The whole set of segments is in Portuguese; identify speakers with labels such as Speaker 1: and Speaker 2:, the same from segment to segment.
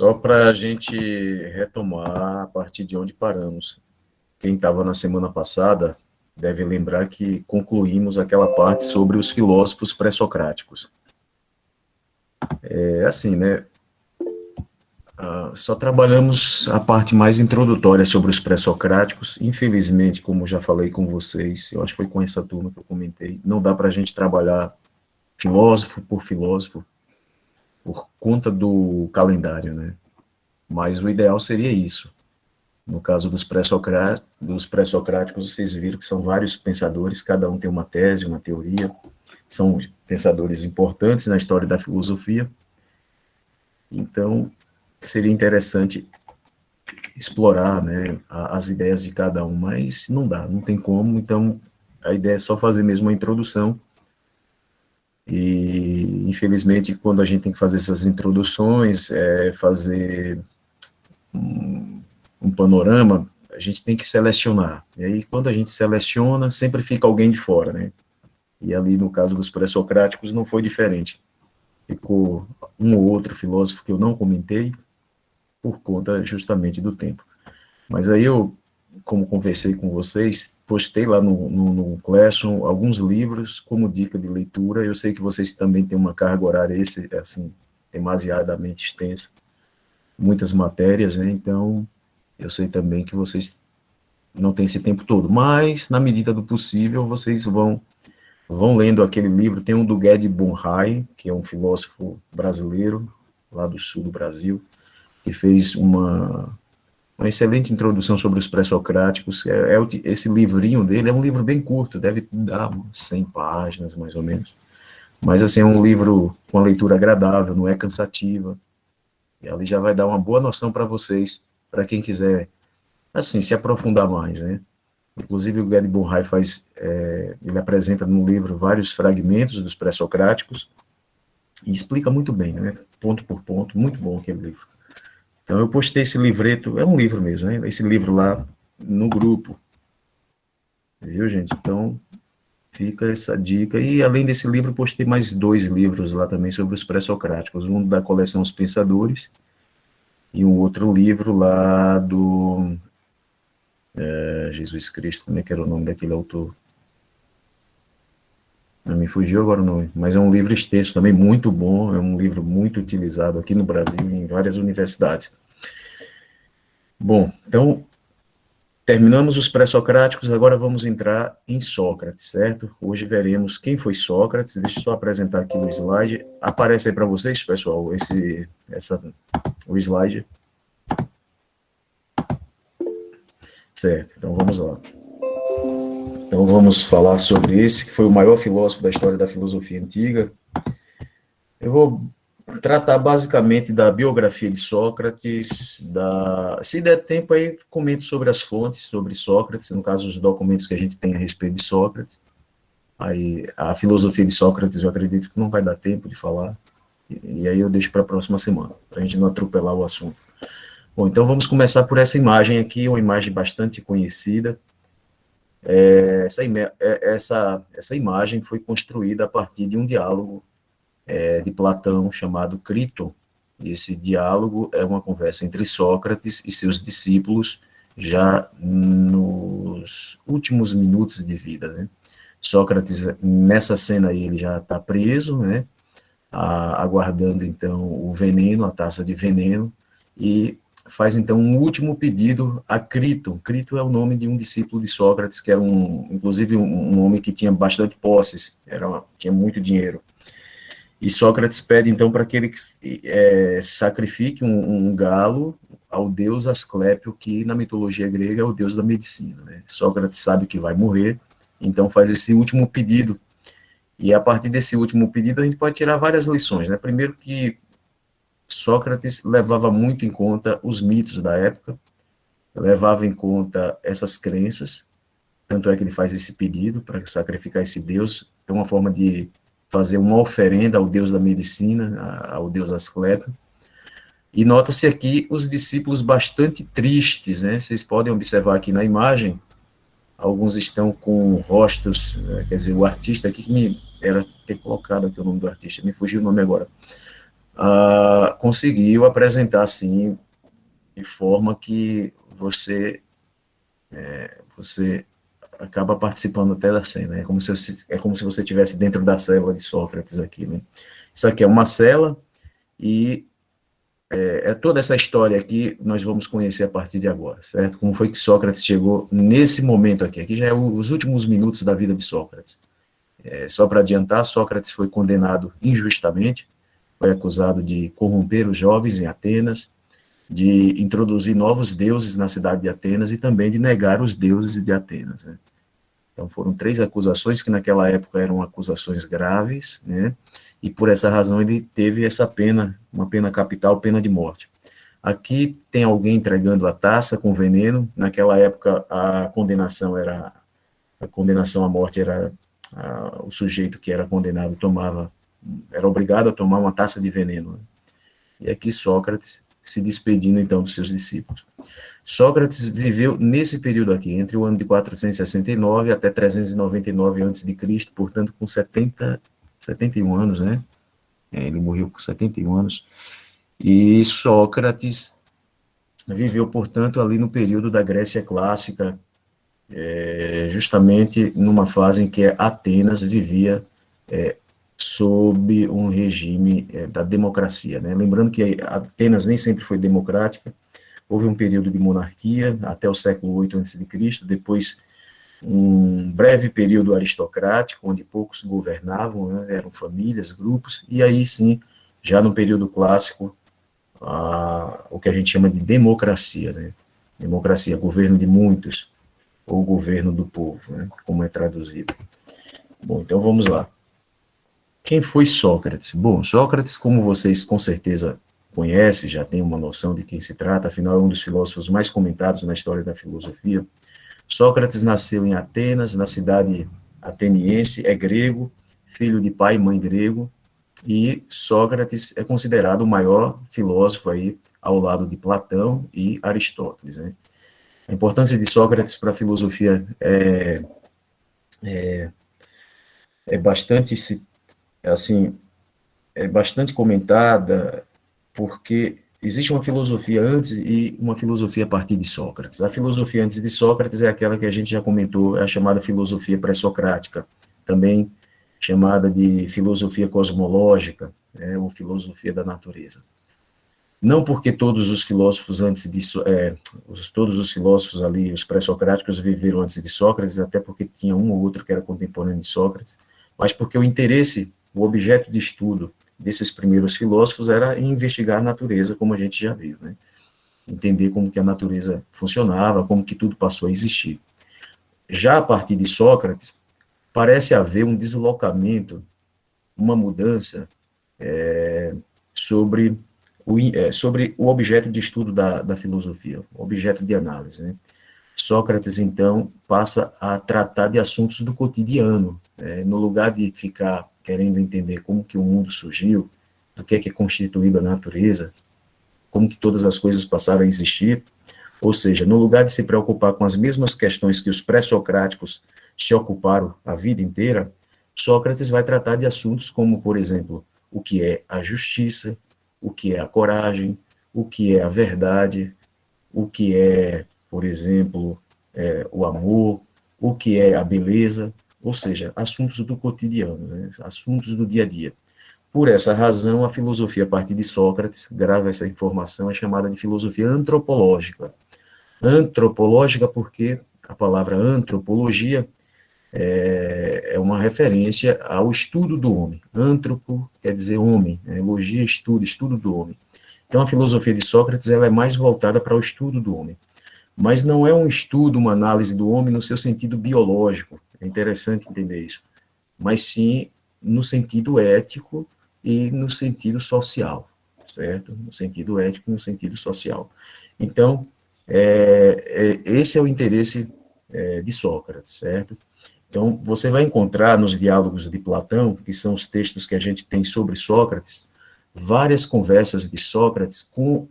Speaker 1: Só para a gente retomar a partir de onde paramos. Quem estava na semana passada deve lembrar que concluímos aquela parte sobre os filósofos pré-socráticos. É assim, né? Só trabalhamos a parte mais introdutória sobre os pré-socráticos. Infelizmente, como já falei com vocês, eu acho que foi com essa turma que eu comentei, não dá para a gente trabalhar filósofo por conta do calendário, né? Mas o ideal seria isso. No caso dos pré-socráticos, vocês viram que são vários pensadores, cada um tem uma tese, uma teoria, são pensadores importantes na história da filosofia. Então, seria interessante explorar, né, as ideias de cada um, mas não dá, não tem como. Então, a ideia é só fazer mesmo uma introdução. E, infelizmente, quando a gente tem que fazer essas introduções, fazer um panorama, a gente tem que selecionar. E aí, quando a gente seleciona, sempre fica alguém de fora, né? E ali, no caso dos pré-socráticos, não foi diferente. Ficou um ou outro filósofo que eu não comentei, por conta justamente do tempo. Mas aí eu, como conversei com vocês, postei lá no Classroom alguns livros como dica de leitura. Eu sei que vocês também têm uma carga horária assim, demasiadamente extensa, muitas matérias, né? Então, eu sei também que vocês não têm esse tempo todo, mas, na medida do possível, vocês vão lendo aquele livro. Tem um do Guedes Bonhai, que é um filósofo brasileiro, lá do sul do Brasil, que fez uma excelente introdução sobre os pré-socráticos. Esse livrinho dele é um livro bem curto, deve dar 100 páginas, mais ou menos. Mas, assim, é um livro com uma leitura agradável, não é cansativa. E ali já vai dar uma boa noção para vocês, para quem quiser, assim, se aprofundar mais, né? Inclusive, o Guedes Bonhai ele apresenta no livro vários fragmentos dos pré-socráticos e explica muito bem, né? Ponto por ponto, muito bom aquele livro. Então, eu postei esse livreto, é um livro mesmo, né? Esse livro lá no grupo, viu, gente? Então, fica essa dica. E, além desse livro, postei mais 2 livros lá também sobre os pré-socráticos. Um da coleção Os Pensadores e um outro livro lá do Jesus Cristo, como é que era o nome daquele autor? Não me fugiu agora o nome, mas é um livro extenso também, muito bom, é um livro muito utilizado aqui no Brasil, em várias universidades. Bom, então, terminamos os pré-socráticos, agora vamos entrar em Sócrates, certo? Hoje veremos quem foi Sócrates. Deixa eu só apresentar aqui o slide. Aparece aí para vocês, pessoal, o slide. Certo, então vamos lá. Então vamos falar sobre esse, que foi o maior filósofo da história da filosofia antiga. Eu vou tratar basicamente da biografia de Sócrates, se der tempo aí, comento sobre as fontes, sobre Sócrates, no caso, os documentos que a gente tem a respeito de Sócrates. Aí, a filosofia de Sócrates, eu acredito que não vai dar tempo de falar, e aí eu deixo para a próxima semana, para a gente não atropelar o assunto. Bom, então vamos começar por essa imagem aqui, uma imagem bastante conhecida. Essa imagem foi construída a partir de um diálogo de Platão chamado Crito. E esse diálogo é uma conversa entre Sócrates e seus discípulos já nos últimos minutos de vida, né? Sócrates, nessa cena aí, ele já está preso, né? Aguardando, então, o veneno, a taça de veneno, e faz, então, um último pedido a Crito. Crito é o nome de um discípulo de Sócrates, que era, inclusive, um homem que tinha bastante posses, tinha muito dinheiro. E Sócrates pede, então, para que ele sacrifique um galo ao deus Asclépio, que na mitologia grega é o deus da medicina, né? Sócrates sabe que vai morrer, então faz esse último pedido. E a partir desse último pedido a gente pode tirar várias lições, né? Primeiro que Sócrates levava muito em conta os mitos da época, levava em conta essas crenças, tanto é que ele faz esse pedido para sacrificar esse deus. É uma forma de fazer uma oferenda ao deus da medicina, ao deus Asclépio. E nota-se aqui os discípulos bastante tristes, né? Vocês podem observar aqui na imagem, alguns estão com rostos, quer dizer, o artista aqui, que era ter colocado aqui o nome do artista, me fugiu o nome agora, conseguiu apresentar, assim, de forma que você acaba participando até da cena. É como se você estivesse dentro da cela de Sócrates aqui, né? Isso aqui é uma cela e toda essa história aqui nós vamos conhecer a partir de agora, certo? Como foi que Sócrates chegou nesse momento aqui? Aqui já é os últimos minutos da vida de Sócrates. Só para adiantar, Sócrates foi condenado injustamente, foi acusado de corromper os jovens em Atenas, de introduzir novos deuses na cidade de Atenas e também de negar os deuses de Atenas, né? Então foram 3 acusações que naquela época eram acusações graves, né? E por essa razão ele teve essa pena, uma pena capital, pena de morte. Aqui tem alguém entregando a taça com veneno. Naquela época a condenação à morte era o sujeito que era condenado era obrigado a tomar uma taça de veneno, né? E aqui Sócrates se despedindo então dos seus discípulos. Sócrates viveu nesse período aqui, entre o ano de 469 até 399 a.C., portanto, com 71 anos, né? Ele morreu com 71 anos. E Sócrates viveu, portanto, ali no período da Grécia Clássica, justamente numa fase em que Atenas vivia sob um regime da democracia, né? Lembrando que Atenas nem sempre foi democrática, houve um período de monarquia até o século VIII a.C., depois um breve período aristocrático, onde poucos governavam, né? Eram famílias, grupos, e aí sim, já no período clássico, o que a gente chama de democracia, né? Democracia, governo de muitos, ou governo do povo, né? Como é traduzido. Bom, então vamos lá. Quem foi Sócrates? Bom, Sócrates, como vocês com certeza conhecem, já têm uma noção de quem se trata, afinal é um dos filósofos mais comentados na história da filosofia. Sócrates nasceu em Atenas, na cidade ateniense, é grego, filho de pai e mãe grego, e Sócrates é considerado o maior filósofo aí, ao lado de Platão e Aristóteles, né? A importância de Sócrates para a filosofia é bastante, assim, é bastante comentada, porque existe uma filosofia antes e uma filosofia a partir de Sócrates. A filosofia antes de Sócrates é aquela que a gente já comentou, é a chamada filosofia pré-socrática, também chamada de filosofia cosmológica, né, ou filosofia da natureza. Não porque todos os filósofos antes disso, todos os filósofos ali, os pré-socráticos, viveram antes de Sócrates, até porque tinha um ou outro que era contemporâneo de Sócrates, mas porque o interesse, o objeto de estudo desses primeiros filósofos era investigar a natureza, como a gente já viu, né? Entender como que a natureza funcionava, como que tudo passou a existir. Já a partir de Sócrates, parece haver um deslocamento, uma mudança sobre sobre o objeto de estudo da filosofia, o objeto de análise, né? Sócrates, então, passa a tratar de assuntos do cotidiano, no lugar de ficar querendo entender como que o mundo surgiu, do que é constituído a natureza, como que todas as coisas passaram a existir, ou seja, no lugar de se preocupar com as mesmas questões que os pré-socráticos se ocuparam a vida inteira, Sócrates vai tratar de assuntos como, por exemplo, o que é a justiça, o que é a coragem, o que é a verdade, o que é, por exemplo, o amor, o que é a beleza, ou seja, assuntos do cotidiano, né? Assuntos do dia a dia. Por essa razão, a filosofia a partir de Sócrates, grava essa informação, é chamada de filosofia antropológica. Antropológica porque a palavra antropologia é uma referência ao estudo do homem. Antropo quer dizer homem, né? Logia, estudo, estudo do homem. Então, a filosofia de Sócrates ela é mais voltada para o estudo do homem. Mas não é um estudo, uma análise do homem no seu sentido biológico. É interessante entender isso. Mas sim no sentido ético e no sentido social, certo? No sentido ético e no sentido social. Então, esse é o interesse de Sócrates, certo? Então, você vai encontrar nos diálogos de Platão, que são os textos que a gente tem sobre Sócrates, várias conversas de Sócrates com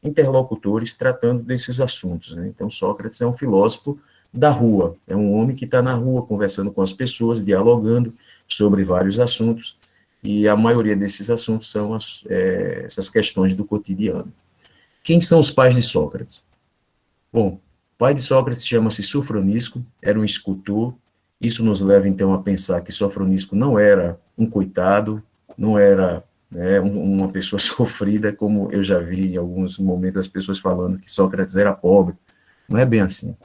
Speaker 1: interlocutores tratando desses assuntos, né? Então, Sócrates é um filósofo da rua, é um homem que está na rua conversando com as pessoas, dialogando sobre vários assuntos, e a maioria desses assuntos são essas questões do cotidiano. Quem são os pais de Sócrates? Bom, o pai de Sócrates chama-se Sofronisco, era um escultor. Isso nos leva, então, a pensar que Sofronisco não era um coitado, não era, né, uma pessoa sofrida, como eu já vi em alguns momentos as pessoas falando que Sócrates era pobre. Não é bem assim.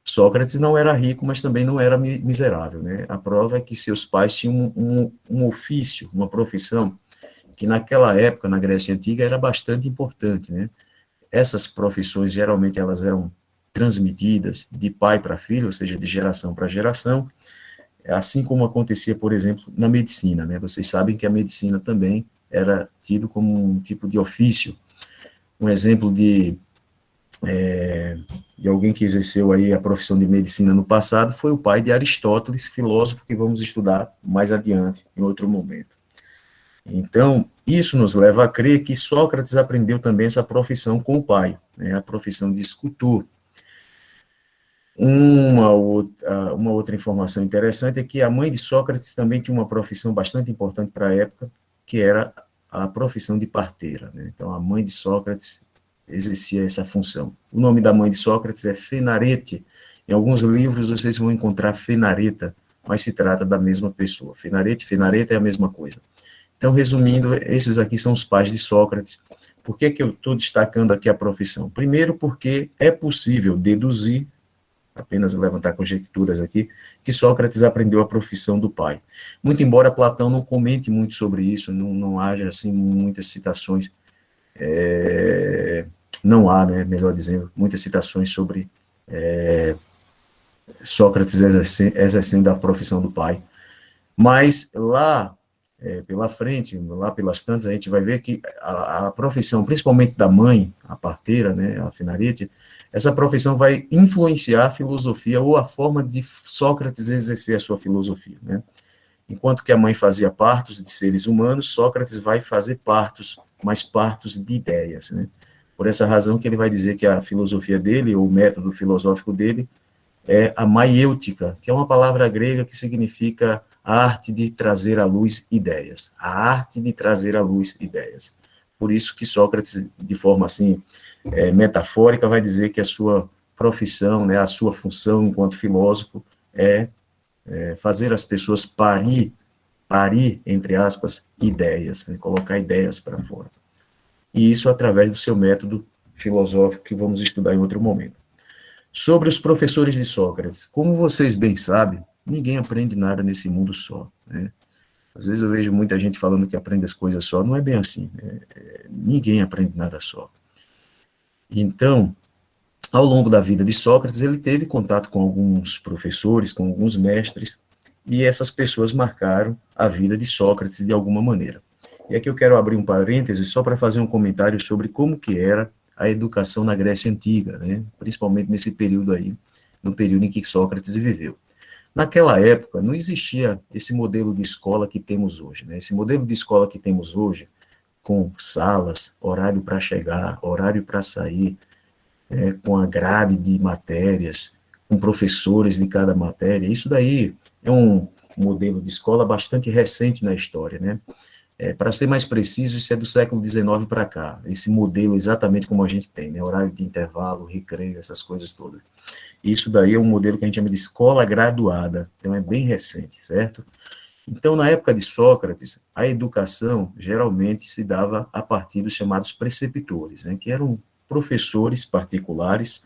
Speaker 1: Sócrates não era rico, mas também não era miserável, né? A prova é que seus pais tinham um ofício, uma profissão, que naquela época, na Grécia Antiga, era bastante importante, né? Essas profissões, geralmente, elas eram transmitidas de pai para filho, ou seja, de geração para geração, assim como acontecia, por exemplo, na medicina, né? Vocês sabem que a medicina também era tido como um tipo de ofício. Um exemplo de alguém que exerceu aí a profissão de medicina no passado foi o pai de Aristóteles, filósofo que vamos estudar mais adiante, em outro momento. Então, isso nos leva a crer que Sócrates aprendeu também essa profissão com o pai, né, a profissão de escultor. Uma outra informação interessante é que a mãe de Sócrates também tinha uma profissão bastante importante para a época, que era a profissão de parteira, né? Então, a mãe de Sócrates exercia essa função. O nome da mãe de Sócrates é Fenarete. Em alguns livros vocês vão encontrar Fenareta, mas se trata da mesma pessoa. Fenarete, Fenareta é a mesma coisa. Então, resumindo, esses aqui são os pais de Sócrates. Por que eu estou destacando aqui a profissão? Primeiro, porque é possível deduzir, apenas levantar conjecturas aqui, que Sócrates aprendeu a profissão do pai. Muito embora Platão não comente muito sobre isso, não haja assim muitas citações, não há, né, melhor dizendo, muitas citações sobre Sócrates exercendo a profissão do pai. Mas lá pela frente, lá pelas tantas, a gente vai ver que a profissão, principalmente da mãe, a parteira, né, a Finarete, essa profissão vai influenciar a filosofia ou a forma de Sócrates exercer a sua filosofia, né? Enquanto que a mãe fazia partos de seres humanos, Sócrates vai fazer partos, mas partos de ideias, né? Por essa razão que ele vai dizer que a filosofia dele, ou o método filosófico dele, é a maiêutica, que é uma palavra grega que significa a arte de trazer à luz ideias. A arte de trazer à luz ideias. Por isso que Sócrates, de forma assim, metafórica, vai dizer que a sua profissão, né, a sua função enquanto filósofo é fazer as pessoas parir, entre aspas, ideias, né, colocar ideias para fora. E isso através do seu método filosófico que vamos estudar em outro momento. Sobre os professores de Sócrates, como vocês bem sabem, ninguém aprende nada nesse mundo só, né? Às vezes eu vejo muita gente falando que aprende as coisas só, não é bem assim, né? Ninguém aprende nada só. Então, ao longo da vida de Sócrates, ele teve contato com alguns professores, com alguns mestres, e essas pessoas marcaram a vida de Sócrates de alguma maneira. E aqui eu quero abrir um parêntese só para fazer um comentário sobre como que era a educação na Grécia Antiga, né? Principalmente nesse período aí, no período em que Sócrates viveu. Naquela época, não existia esse modelo de escola que temos hoje, né? Esse modelo de escola que temos hoje, com salas, horário para chegar, horário para sair, com a grade de matérias, com professores de cada matéria, isso daí é um modelo de escola bastante recente na história, né? Para ser mais preciso, isso é do século XIX para cá, esse modelo exatamente como a gente tem, né? Horário de intervalo, recreio, essas coisas todas. Isso daí é um modelo que a gente chama de escola graduada, então é bem recente, certo? Então, na época de Sócrates, a educação geralmente se dava a partir dos chamados preceptores, né? Que eram professores particulares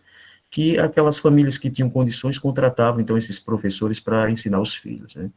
Speaker 1: que aquelas famílias que tinham condições contratavam, então, esses professores para ensinar os filhos, né?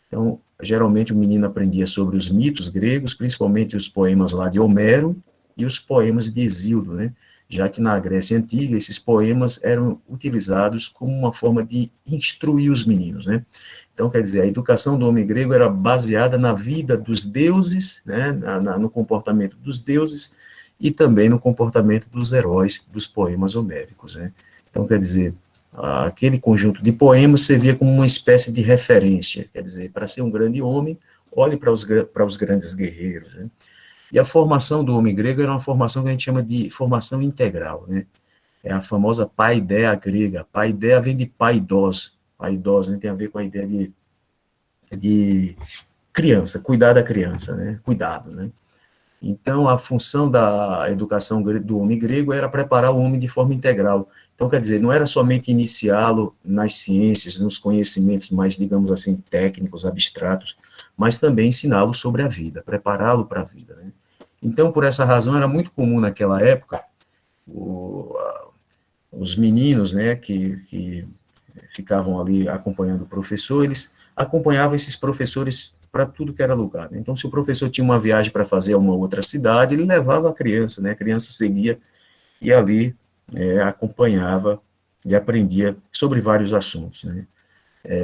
Speaker 1: Então, geralmente o menino aprendia sobre os mitos gregos, principalmente os poemas lá de Homero e os poemas de Hesíodo, né? Já que na Grécia Antiga esses poemas eram utilizados como uma forma de instruir os meninos, né? Então, quer dizer, a educação do homem grego era baseada na vida dos deuses, né? No comportamento dos deuses e também no comportamento dos heróis dos poemas homéricos, né? Então, quer dizer, aquele conjunto de poemas servia como uma espécie de referência, quer dizer, para ser um grande homem, olhe para os grandes guerreiros, né? E a formação do homem grego era uma formação que a gente chama de formação integral, né? É a famosa paideia grega. Paideia vem de paidos, né? Tem a ver com a ideia de criança, cuidar da criança, né? Cuidado, né? Então, a função da educação do homem grego era preparar o homem de forma integral. Então, quer dizer, não era somente iniciá-lo nas ciências, nos conhecimentos mais, digamos assim, técnicos, abstratos, mas também ensiná-lo sobre a vida, prepará-lo para a vida, né? Então, por essa razão, era muito comum naquela época os meninos, né, que ficavam ali acompanhando o professor, eles acompanhavam esses professores para tudo que era lugar, né? Então, se o professor tinha uma viagem para fazer a uma outra cidade, ele levava a criança, né? A criança seguia e ali acompanhava e aprendia sobre vários assuntos, né?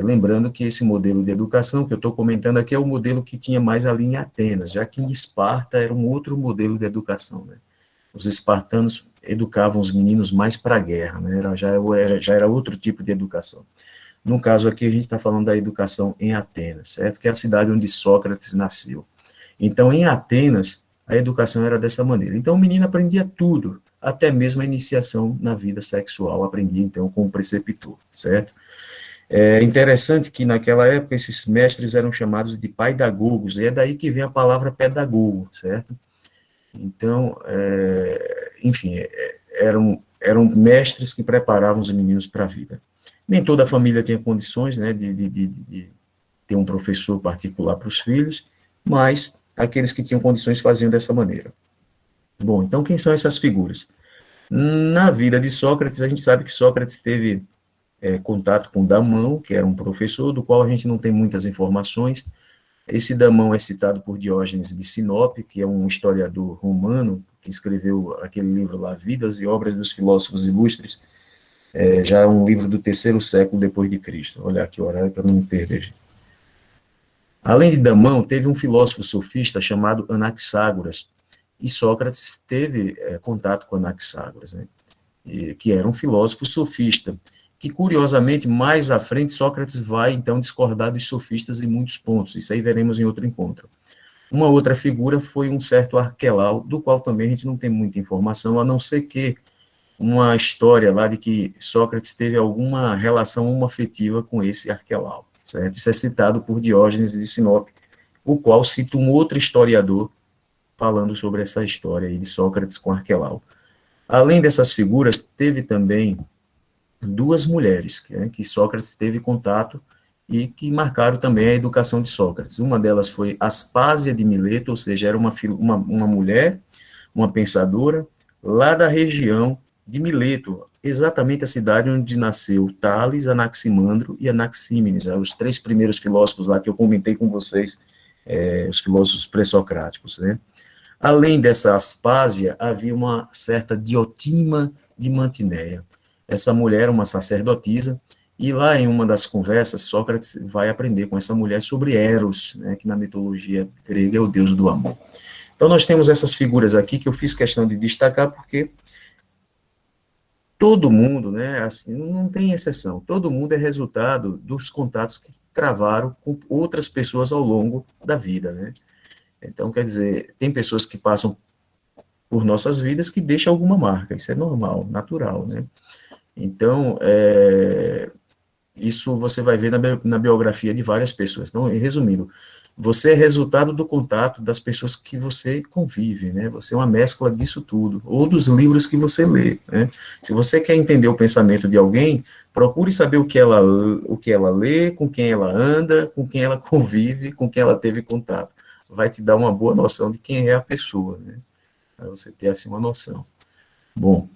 Speaker 1: Lembrando que esse modelo de educação que eu estou comentando aqui é o modelo que tinha mais ali em Atenas, já que em Esparta era um outro modelo de educação, né? Os espartanos educavam os meninos mais para a guerra, né? Já era outro tipo de educação. No caso aqui, a gente está falando da educação em Atenas, certo? Que é a cidade onde Sócrates nasceu. Então, em Atenas, a educação era dessa maneira. Então, o menino aprendia tudo, até mesmo a iniciação na vida sexual, aprendia, então, com o preceptor, certo? É interessante que, naquela época, esses mestres eram chamados de paidagogos, e é daí que vem a palavra pedagogo, certo? Então, enfim, eram mestres que preparavam os meninos para a vida. Nem toda a família tinha condições, né, de ter um professor particular para os filhos, mas aqueles que tinham condições faziam dessa maneira. Bom, então quem são essas figuras? Na vida de Sócrates, a gente sabe que Sócrates teve contato com Damão, que era um professor, do qual a gente não tem muitas informações. Esse Damão é citado por Diógenes de Sinope, que é um historiador romano, que escreveu aquele livro lá, Vidas e Obras dos Filósofos Ilustres, já é um livro do terceiro século depois de Cristo. Olha aqui o horário para não me perder, gente. Além de Damão, teve um filósofo sofista chamado Anaxágoras, e Sócrates teve contato com Anaxágoras, né? Que era um filósofo sofista, que curiosamente, mais à frente, Sócrates vai então discordar dos sofistas em muitos pontos, isso aí veremos em outro encontro. Uma outra figura foi um certo Arquelau, do qual também a gente não tem muita informação, a não ser que uma história lá de que Sócrates teve alguma relação homoafetiva com esse Arquelau, certo? Isso é citado por Diógenes de Sinope, o qual cita um outro historiador falando sobre essa história aí de Sócrates com Arquelau. Além dessas figuras, teve também duas mulheres que Sócrates teve contato e que marcaram também a educação de Sócrates. Uma delas foi Aspásia de Mileto, ou seja, era uma mulher, uma pensadora, lá da região de Mileto, exatamente a cidade onde nasceu Tales, Anaximandro e Anaxímenes, os três primeiros filósofos lá que eu comentei com vocês, os filósofos pré-socráticos, né? Além dessa Aspásia, havia uma certa Diotima de Mantineia. Essa mulher era uma sacerdotisa, e lá em uma das conversas, Sócrates vai aprender com essa mulher sobre Eros, né, que na mitologia grega é o deus do amor. Então nós temos essas figuras aqui que eu fiz questão de destacar porque todo mundo, né, assim, não tem exceção, todo mundo é resultado dos contatos que travaram com outras pessoas ao longo da vida, né? Então, quer dizer, tem pessoas que passam por nossas vidas que deixam alguma marca, isso é normal, natural, né? Então, isso você vai ver na biografia de várias pessoas. Então, resumindo, você é resultado do contato das pessoas que você convive, né? Você é uma mescla disso tudo, ou dos livros que você lê, né? Se você quer entender o pensamento de alguém, procure saber o que ela lê, com quem ela anda, com quem ela convive, com quem ela teve contato. Vai te dar uma boa noção de quem é a pessoa, né? Para você ter assim uma noção. Bom,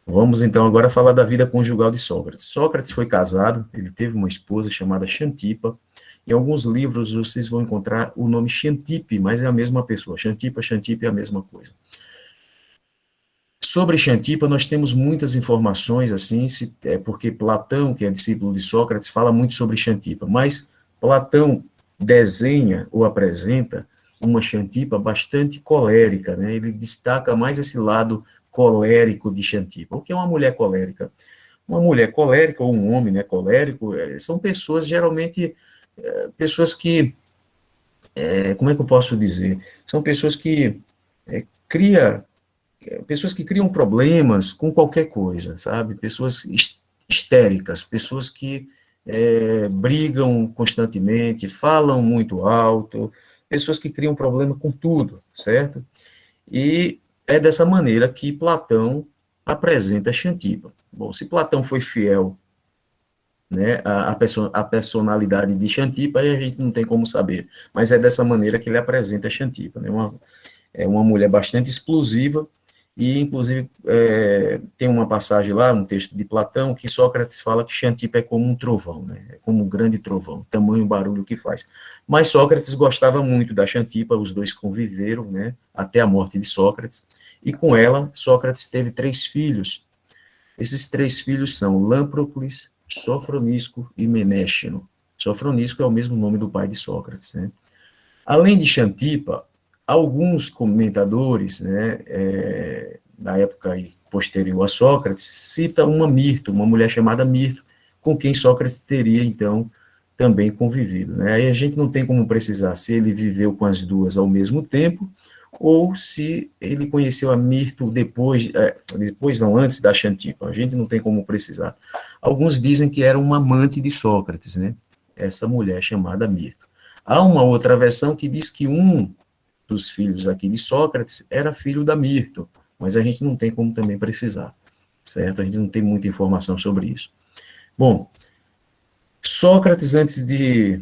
Speaker 1: vamos então agora falar da vida conjugal de Sócrates. Sócrates foi casado, ele teve uma esposa chamada Xantipa. Em alguns livros vocês vão encontrar o nome Xantippe, mas é a mesma pessoa. Xantippe é a mesma coisa. Sobre Xantipa, nós temos muitas informações, assim, porque Platão, que é discípulo de Sócrates, fala muito sobre Xantipa, mas Platão desenha ou apresenta uma Xantipa bastante colérica, né? Ele destaca mais esse lado colérico de Xantipa. O que é uma mulher colérica? Uma mulher colérica, ou um homem, né, colérico, são pessoas, geralmente, pessoas que, como é que eu posso dizer? São pessoas que cria pessoas que criam problemas com qualquer coisa, sabe? Pessoas histéricas, pessoas que brigam constantemente, falam muito alto, pessoas que criam problema com tudo, certo? E é dessa maneira que Platão apresenta Xantipa. Bom, se Platão foi fiel, né, a personalidade de Xantipa, aí a gente não tem como saber, mas é dessa maneira que ele apresenta Xantipa, né, é uma mulher bastante explosiva, e inclusive tem uma passagem lá, um texto de Platão, que Sócrates fala que Xantipa é como um trovão, né, é como um grande trovão, tamanho barulho que faz. Mas Sócrates gostava muito da Xantipa, os dois conviveram, né, até a morte de Sócrates, e com ela, Sócrates teve 3 filhos. Esses 3 filhos são Lâmprocles, Sofronisco e Menéxeno. Sofronisco é o mesmo nome do pai de Sócrates, né? Além de Xantipa, alguns comentadores, né, na época posterior a Sócrates, citam uma Mirto, uma mulher chamada Mirto, com quem Sócrates teria, então, também convivido. Né? Aí a gente não tem como precisar se ele viveu com as duas ao mesmo tempo, ou se ele conheceu a Mirto depois não, antes da Xantipa. A gente não tem como precisar. Alguns dizem que era uma amante de Sócrates, né? Essa mulher chamada Mirto. Há uma outra versão que diz que um dos filhos aqui de Sócrates era filho da Mirto, mas a gente não tem como também precisar, certo? A gente não tem muita informação sobre isso. Bom, Sócrates, antes de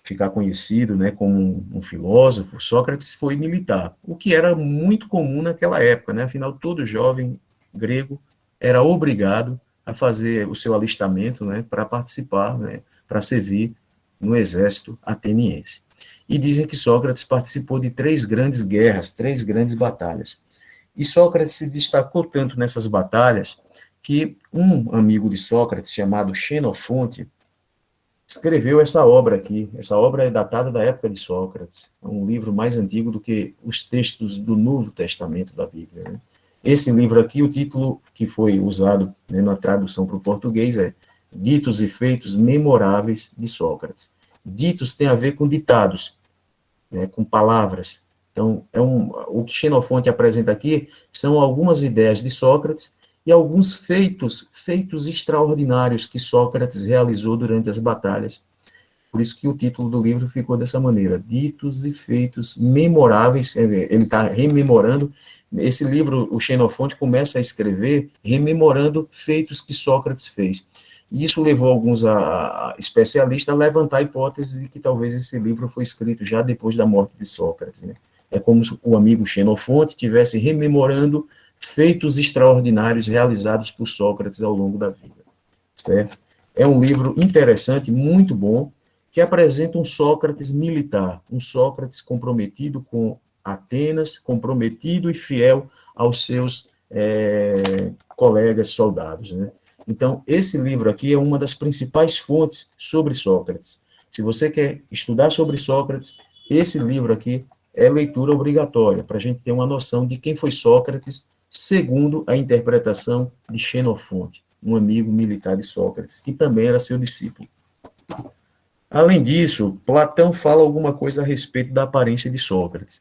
Speaker 1: ficar conhecido, né, como um filósofo, Sócrates foi militar, o que era muito comum naquela época, né? Afinal, todo jovem grego era obrigado a fazer o seu alistamento, né, para participar, né, para servir no exército ateniense. E dizem que Sócrates participou de 3 grandes guerras, 3 grandes batalhas. E Sócrates se destacou tanto nessas batalhas que um amigo de Sócrates, chamado Xenofonte, escreveu essa obra aqui. Essa obra é datada da época de Sócrates. É um livro mais antigo do que os textos do Novo Testamento da Bíblia. Né? Esse livro aqui, o título que foi usado, né, na tradução para o português é Ditos e Feitos Memoráveis de Sócrates. Ditos tem a ver com ditados, né, com palavras. Então, o que Xenofonte apresenta aqui são algumas ideias de Sócrates e alguns feitos extraordinários que Sócrates realizou durante as batalhas. Por isso que o título do livro ficou dessa maneira, Ditos e Feitos Memoráveis. Ele está rememorando. Esse livro, o Xenofonte começa a escrever rememorando feitos que Sócrates fez. E isso levou alguns especialistas a levantar a hipótese de que talvez esse livro foi escrito já depois da morte de Sócrates. Né? É como se o amigo Xenofonte estivesse rememorando feitos extraordinários realizados por Sócrates ao longo da vida. Certo? É um livro interessante, muito bom, que apresenta um Sócrates militar, um Sócrates comprometido com Atenas, comprometido e fiel aos seus colegas soldados. Né? Então, esse livro aqui é uma das principais fontes sobre Sócrates. Se você quer estudar sobre Sócrates, esse livro aqui é leitura obrigatória, para a gente ter uma noção de quem foi Sócrates, segundo a interpretação de Xenofonte, um amigo militar de Sócrates, que também era seu discípulo. Além disso, Platão fala alguma coisa a respeito da aparência de Sócrates.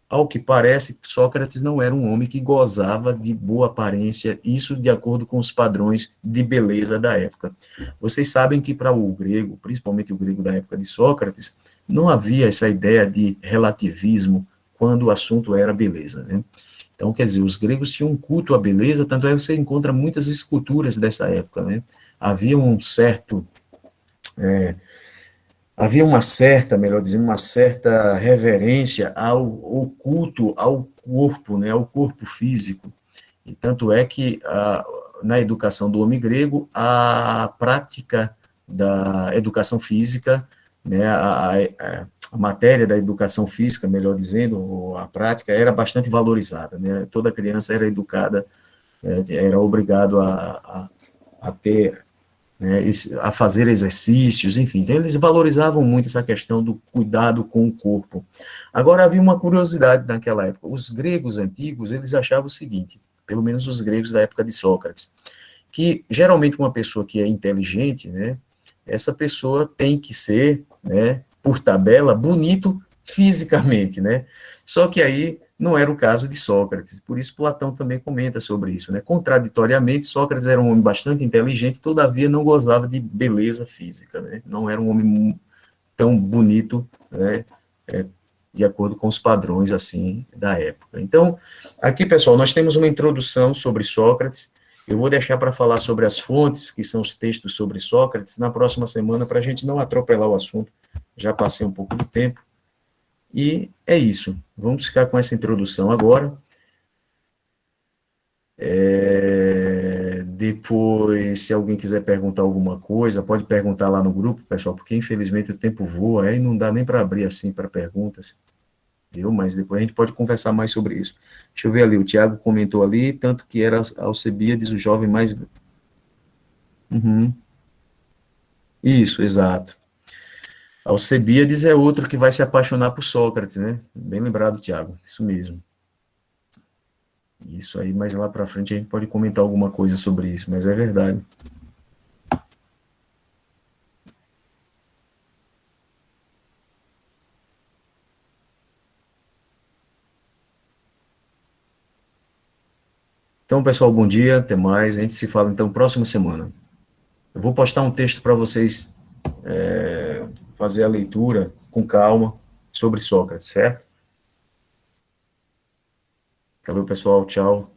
Speaker 1: Ao que parece, Sócrates não era um homem que gozava de boa aparência, isso de acordo com os padrões de beleza da época. Vocês sabem que para o grego, principalmente o grego da época de Sócrates, não havia essa ideia de relativismo quando o assunto era beleza, né? Então, quer dizer, os gregos tinham um culto à beleza, tanto é que você encontra muitas esculturas dessa época, né? Havia uma certa, melhor dizendo, uma certa reverência ao culto ao corpo, né, ao corpo físico. E tanto é que na educação do homem grego, a prática da educação física, né, a matéria da educação física, melhor dizendo, a prática era bastante valorizada, né? Toda criança era educada, era obrigado a ter, né, a fazer exercícios, enfim. Então, eles valorizavam muito essa questão do cuidado com o corpo. Agora, havia uma curiosidade naquela época. Os gregos antigos, eles achavam o seguinte, pelo menos os gregos da época de Sócrates, que geralmente uma pessoa que é inteligente, né, essa pessoa tem que ser, né, por tabela, bonito fisicamente, né? Só que aí não era o caso de Sócrates, por isso Platão também comenta sobre isso, né? Contraditoriamente, Sócrates era um homem bastante inteligente, todavia não gozava de beleza física, né? Não era um homem tão bonito, né? É, de acordo com os padrões, assim, da época. Então, aqui, pessoal, nós temos uma introdução sobre Sócrates. Eu vou deixar para falar sobre as fontes, que são os textos sobre Sócrates, na próxima semana, para a gente não atropelar o assunto. Já passei um pouco do tempo. E é isso. Vamos ficar com essa introdução agora. Depois, se alguém quiser perguntar alguma coisa, pode perguntar lá no grupo, pessoal, porque infelizmente o tempo voa, aí não dá nem para abrir assim para perguntas, viu? Mas depois a gente pode conversar mais sobre isso. Deixa eu ver ali, o Tiago comentou ali, tanto que era Alcebiades, o jovem mais. Uhum. Isso, exato. Alcebiades é outro que vai se apaixonar por Sócrates, né? Bem lembrado, Tiago, isso mesmo. Isso aí, mais lá para frente a gente pode comentar alguma coisa sobre isso, mas é verdade. Então, pessoal, bom dia, até mais. A gente se fala então próxima semana. Eu vou postar um texto para vocês fazer a leitura com calma sobre Sócrates, certo? Valeu, pessoal, tchau.